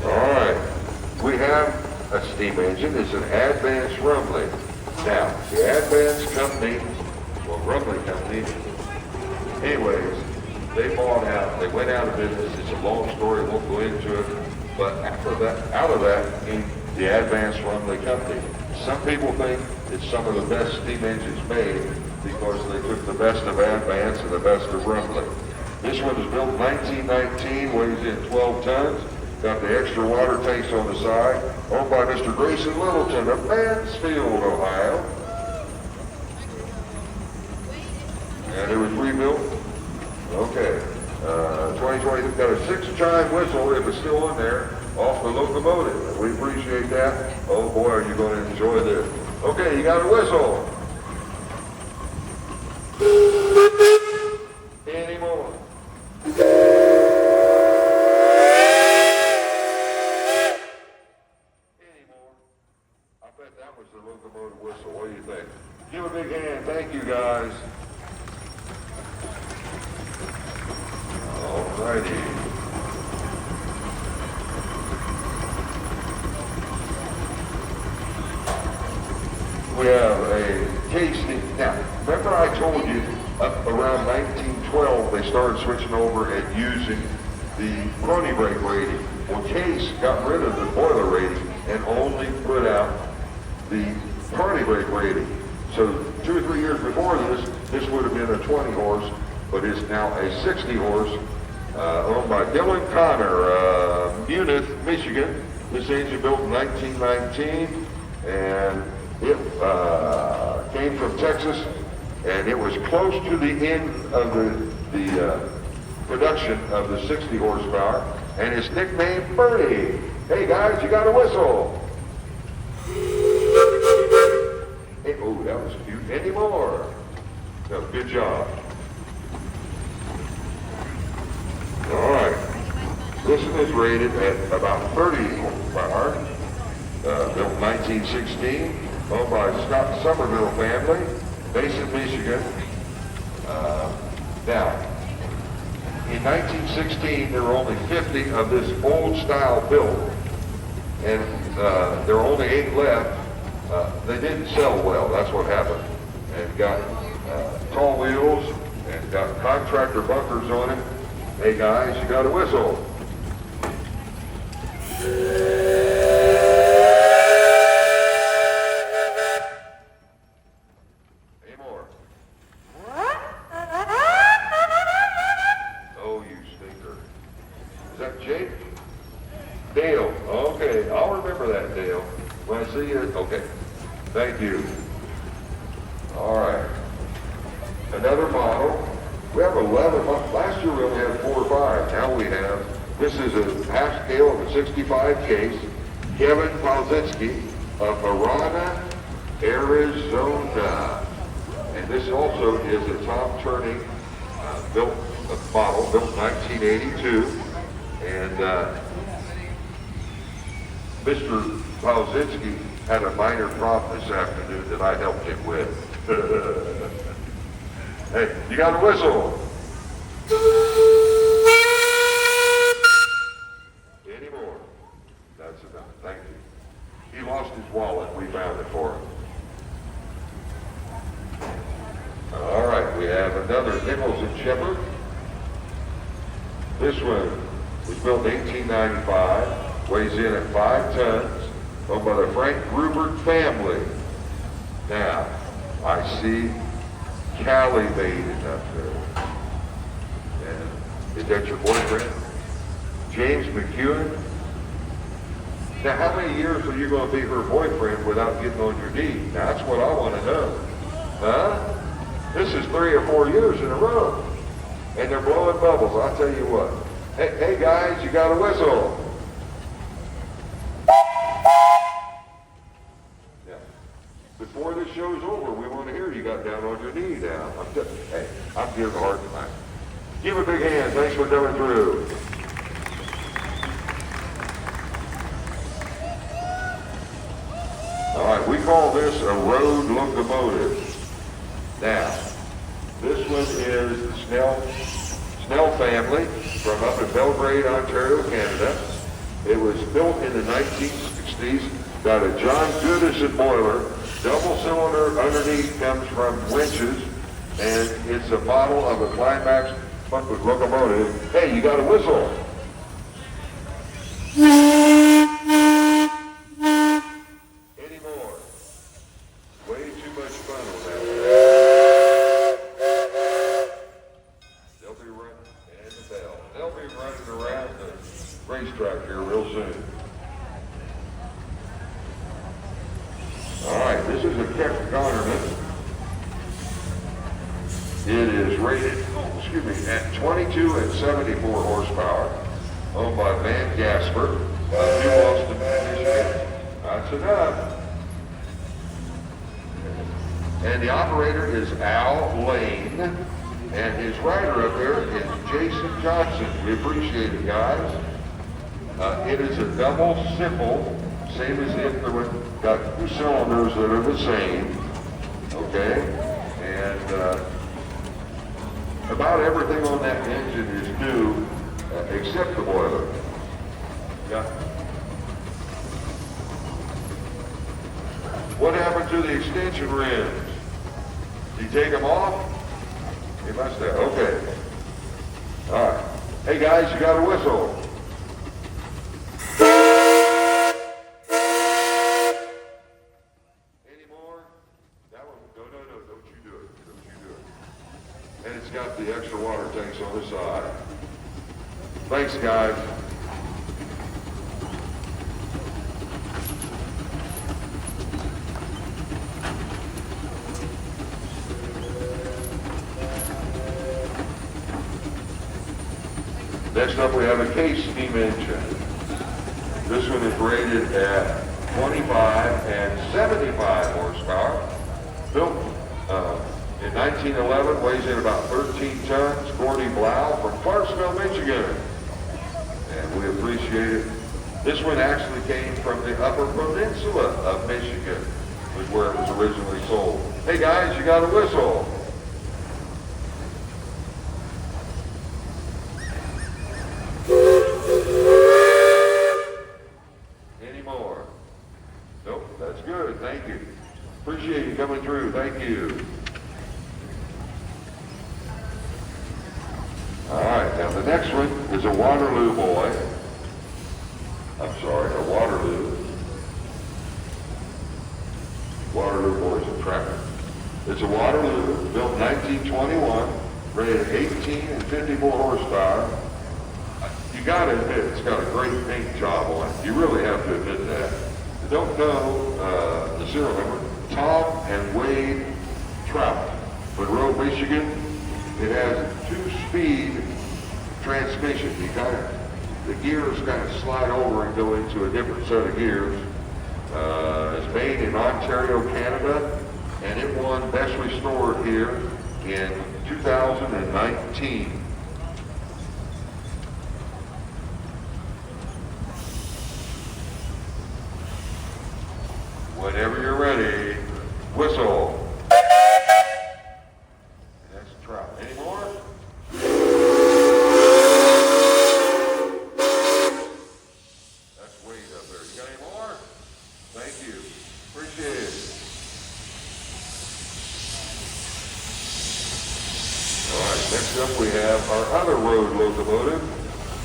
All right. We have a steam engine. It's an Advance Rumbly. Now, the Advance company, well, Rumbly company, anyways, they bought out, they went out of business. It's a long story, won't go into it. But after that, out of that came the Advance Rumbly company. Some people think it's some of the best steam engines made because they took the best of Advance and the best of Rumbly. This one was built in 1919, weighs in 12 tons, got the extra water tanks on the side, owned by Mr. Grayson Littleton of Mansfield, Ohio. And it was rebuilt. Okay. 2020 got a 6-chime whistle, if it's still in there, off the locomotive. We appreciate that. Oh boy, are you going to enjoy this. Okay, you got a whistle. Any more? Any more? I bet that was the locomotive whistle. What do you think? Give a big hand. Thank you, guys. Alrighty. We have a case. Now, remember I told you around 1912 they started switching over and using the pony brake rating. Well, Case got rid of the boiler rating and only put out the pony brake rating. So 2 or 3 years before this would have been a 20 horse, but it's now a 60 horse, owned by Dylan Connor, Munith, Michigan. This engine built in 1919, and it came from Texas, and it was close to the end of the production of the 60 horsepower, and it's nicknamed Birdie. Hey guys, you got a whistle? Hey, oh, that was cute. Any more? No, good job. All right. This one is rated at about 30 horsepower, built 1916, owned by Scott Somerville family, based in Michigan. Now, in 1916, there were only 50 of this old style built, and there were only 8 left. They didn't sell well, that's what happened. And got tall wheels and got contractor bunkers on it. Hey guys, you got a whistle. Any more? Oh, you stinker. Is that Jake? Dale. Okay, I'll remember that, Dale. When I see you, okay. Thank you. All right. Another model. We have 11. Last year we only had 4 or 5. Now we have, this is a half scale of a 65 case. Kevin Palzinski of Marana, Arizona. And this also is a top turning built model, built 1982. And Mr. Pauzinski had a minor problem this afternoon that I helped him with. Hey, you got a whistle? Any more? That's enough. Thank you. He lost his wallet. We found it for him. All right, we have another Nichols and Shepard. This one was built in 1895, weighs in at 5 tons, owned by the Frank Grubert family. Now, I see Callie Baden up there. And is that your boyfriend? James McEwen? Now, how many years are you going to be her boyfriend without getting on your knee? Now, that's what I want to know. Huh? This is 3 or 4 years in a row. And they're blowing bubbles, I'll tell you what. Hey guys, you got a whistle. Yeah. Before this show's over, we want to hear you got down on your knee now. I'm giving a hard time. Give a big hand. Thanks for coming through. All right, we call this a road locomotive. Now, this one is the Snell family from up in Belgrade, Ontario, Canada. It was built in the 1960s, got a John Goodison boiler, double cylinder underneath comes from winches, and it's a model of a Climax locomotive. Hey, you got a whistle? Any more? Way too much fun on that. They'll be running, and the bell. They'll be running around the racetrack here real soon. All right, this is a Keck Gonnerman. It is rated, at 22 and 74 horsepower, owned by Van Gasper, New Austin, Michigan. That's enough. And the operator is Al Lane, and his rider up there is Jason Johnson. We appreciate it, guys. It is a double simple, same as the other one. Got 2 cylinders that are the same, okay? And about everything on that engine is new, except the boiler. Yeah. What happened to the extension rims? Did you take them off? You must have. Okay. All right. Hey guys, you got a whistle. Any more? That one? No, don't you do it. Don't you do it. And it's got the extra water tanks on the side. Thanks, guys. Next up, we have a Case steam engine. This one is rated at 25 and 75 horsepower. Built in 1911, weighs in about 13 tons. Gordy Blau from Clarksville, Michigan. And we appreciate it. This one actually came from the Upper Peninsula of Michigan, was where it was originally sold. Hey guys, you got a whistle. Any more? Nope, that's good, thank you. Appreciate you coming through, thank you. All right, now the next one is a Waterloo boy. I'm sorry, a Waterloo. Waterloo boys and tractor. It's a Waterloo, built in 1921, rated 18 and 54 horsepower. You gotta admit, it's got a great paint job on it. You really have to admit that. If you don't know the serial number, Tom and Wade Trout, Monroe, Michigan. It has a 2-speed transmission. The gears kind of slide over and go into a different set of gears. It's made in Ontario, Canada, and it won Best Restored here in 2019. Whenever you're ready, whistle. That's a trout. Any more? That's Wade up there. You got any more? Thank you. Appreciate it. All right, next up we have our other road locomotive.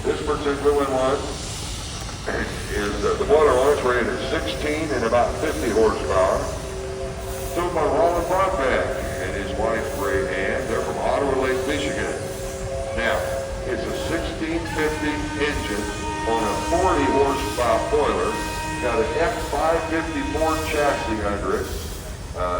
This particular one is the boiler on it's rated at 16 and about 50 horsepower. Towed by Roland Broadbeck and his wife Ray Ann. They're from Ottawa Lake, Michigan. Now, it's a 1650 engine on a 40 horsepower boiler. Got an F554 chassis under it.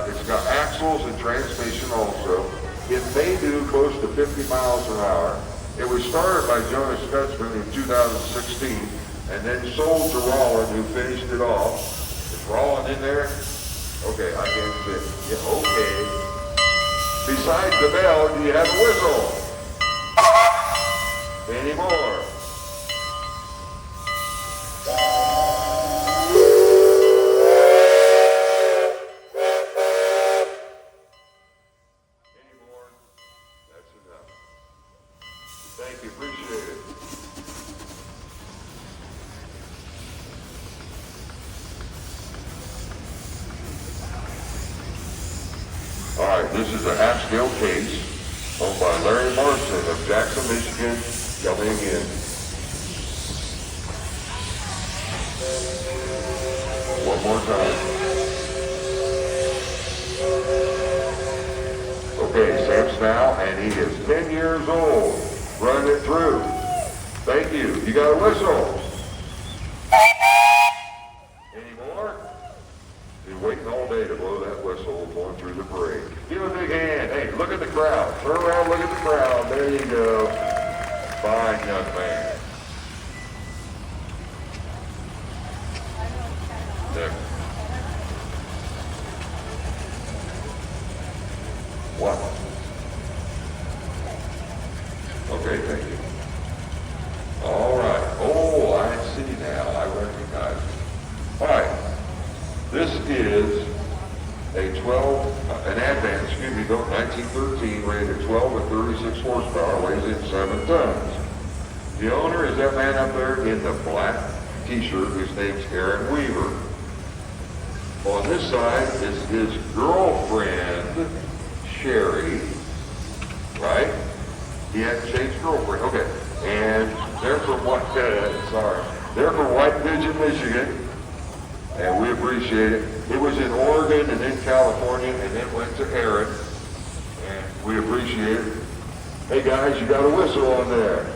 It's got axles and transmission also. It may do close to 50 miles an hour. It was started by Jonas Stutzman in 2016 and then sold to Roland, who finished it off. Is Roland in there? Okay, I can't see. Yeah, okay. Besides the bell, do you have a whistle? Any more? Thank you, appreciate it. All right, this is a half-scale case owned by Larry Morrison of Jackson, Michigan, coming in. One more time. Okay, Sam's now, and he is 10 years old. Run it through. Thank you. You got a whistle. Any more? Been waiting all day to blow that whistle going through the parade. Give a big hand. Hey, look at the crowd. Turn around, look at the crowd. There you go. Fine young man. There. What? Okay, thank you. All right. Oh, I see now. I recognize it. All right. This is a an Advance, built 1913, rated 12 and 36 horsepower, weighs in 7 tons. The owner is that man up there in the black t-shirt, whose name's Aaron Weaver. On this side is his girlfriend, Sherry, right? He hadn't changed girlfriend. Okay. And they're from they're from White Pigeon, Michigan. And we appreciate it. It was in Oregon and then California and then went to Aaron. And we appreciate it. Hey guys, you got a whistle on there.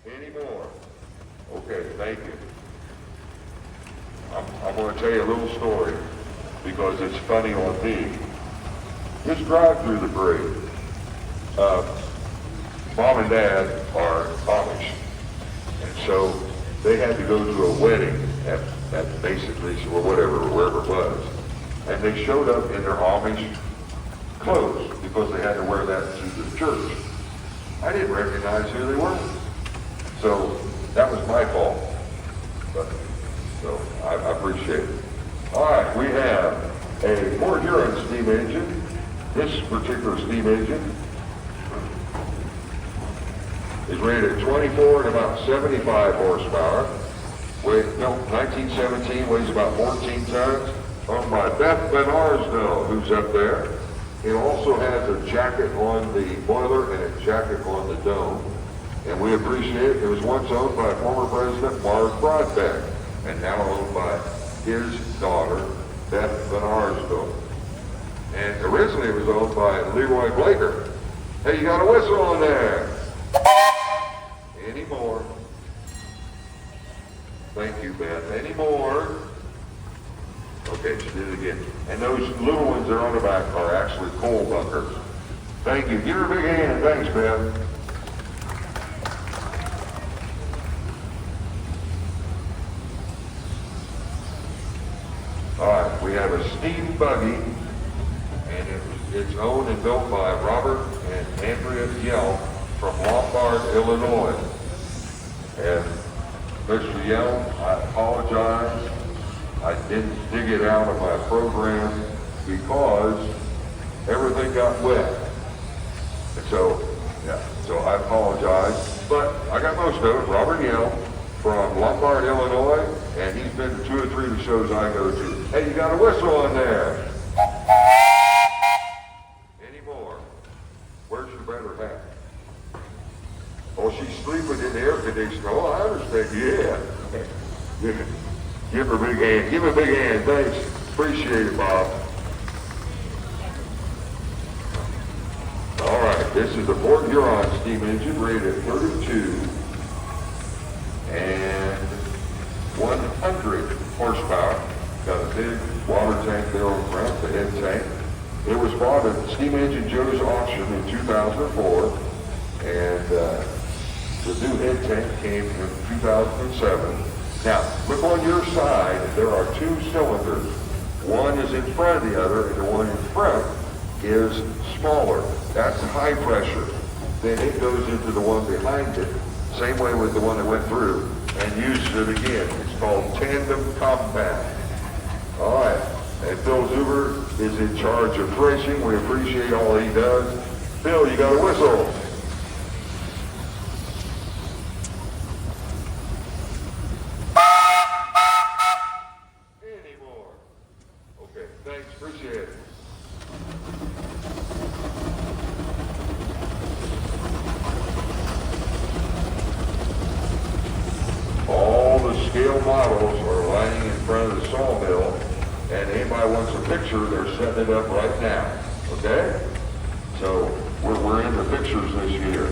Any more? Okay, thank you. I'm going to tell you a little story because it's funny on me. This drive through the parade. Mom and Dad are Amish, and so they had to go to a wedding at basically, or whatever, wherever it was, and they showed up in their Amish clothes because they had to wear that to the church. I didn't recognize who they were, so that was my fault. But so I appreciate it. All right, we have a Port Huron steam engine. This particular steam engine is rated 24 and about 75 horsepower. Built 1917, weighs about 14 tons. Owned by Beth Van Arsdale, who's up there. It also has a jacket on the boiler and a jacket on the dome. And we appreciate it. It was once owned by former President Mark Broadbeck, and now owned by his daughter, Beth Van Arsdale. And originally it was owned by Leroy Blaker. Hey, you got a whistle on there. Any more? Thank you, Beth. Any more? Okay, she did it again. And those little ones that are on the back are actually coal bunkers. Thank you. Give her a big hand. Thanks, Beth. we have a steam buggy, and it's owned and built by Robert and Andrea Yell from Lombard, Illinois. And Mr. Yell, I apologize. I didn't dig it out of my program because everything got wet. And so I apologize. But I got most of it. Robert Yell from Lombard, Illinois, and he's been to 2 or 3 of the shows I go to. Hey, you got a whistle on there. Any more? Where's your better half? Oh, she's sleeping in the air conditioner. Oh, I understand. Yeah. Give her a big hand. Give her a big hand. Thanks. Appreciate it, Bob. All right. This is a Port Huron steam engine rated 32 and 100 horsepower. Got a big water tank there on front, the head tank. It was bought at Steam Engine Joe's auction in 2004, and the new head tank came in 2007. Now, look on your side, there are 2 cylinders. One is in front of the other, and the one in front is smaller. That's high pressure. Then it goes into the one behind it, same way with the one that went through, and uses it again. It's called tandem compound. All right, and Phil Zuber is in charge of racing. We appreciate all he does. Phil, you got a whistle. Any more? Okay, thanks, appreciate it. All the scale models are lying in front of the sawmill, and anybody wants a picture, they're setting it up right now, okay? So we're in the pictures this year.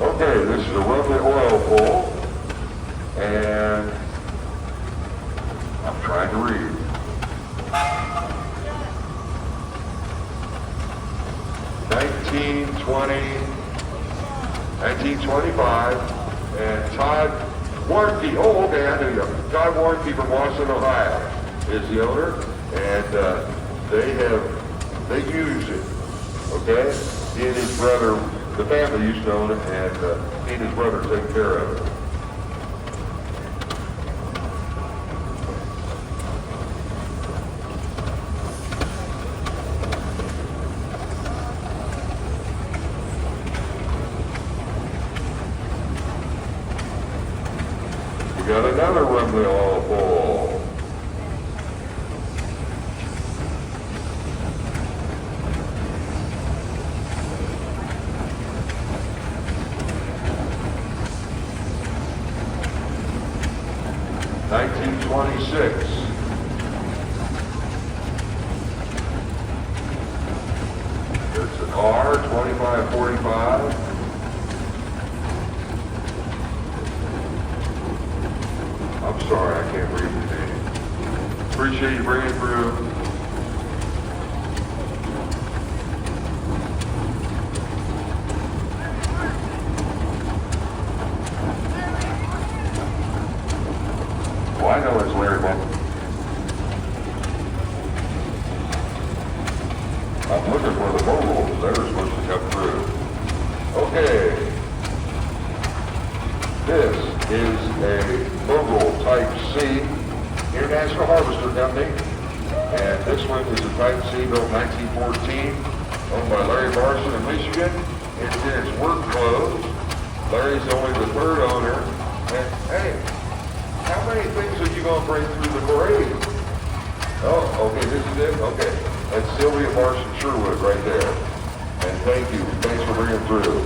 Okay, this is a Rumley oil pull, and I'm trying to read. $1925, and Todd Warnke, oh okay, I knew you. Todd Warnke from Washington, Ohio is the owner, and they use it, okay? He and his brother, the family used to own it, and he and his brother take care of it. We got another Rumley oil pull. $1926. There's an R 2545. I'm sorry, I can't read the name. Appreciate you bringing it through. Well, I know it's Larry Buck. I'm looking for the moguls. They're supposed to come through. Okay. This is a mogul Type C International Harvester Company. And this one is a Type C built 1914, owned by Larry Barson of Michigan. It's in its work clothes. Larry's only the 3rd owner. And hey, how many things are you going to bring through the parade? Oh, okay, this is it? Okay. That's Sylvia Barson Sherwood right there. And thank you. Thanks for bringing through.